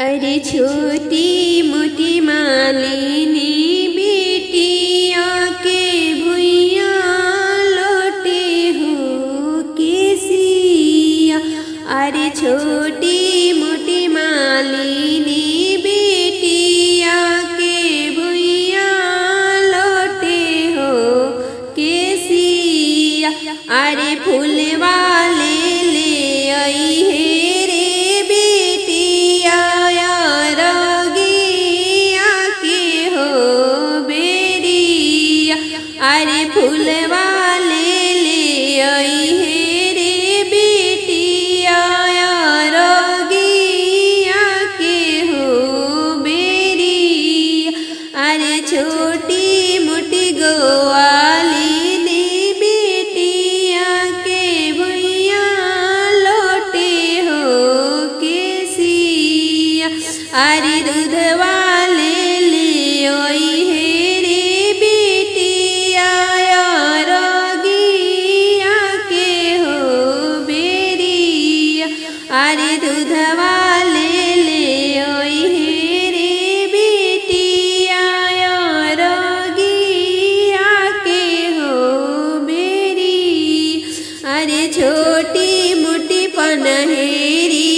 अरे छोटी मोटी मालिनी बेटिया के भुइया लोटे हो केसिया। अरे छोटी मोटी मालिनी बेटिया के भुइया लोटे हो केसिया। अरे फूल वाले ले आई है रे बेटिया रगिया के हो बेरिया। अरे फूल वाले ले आई है रे बेटिया रगिया के हो बेरिया। अरे छोटी मोटी गोवाली अरे दूध वाले ले आई है रे बेटिया रगिया के हो बेरिया। अरे दूध वाले ले आई है रे बेटिया रगिया के हो बेरिया। अरे छोटी मोटी पनहेरी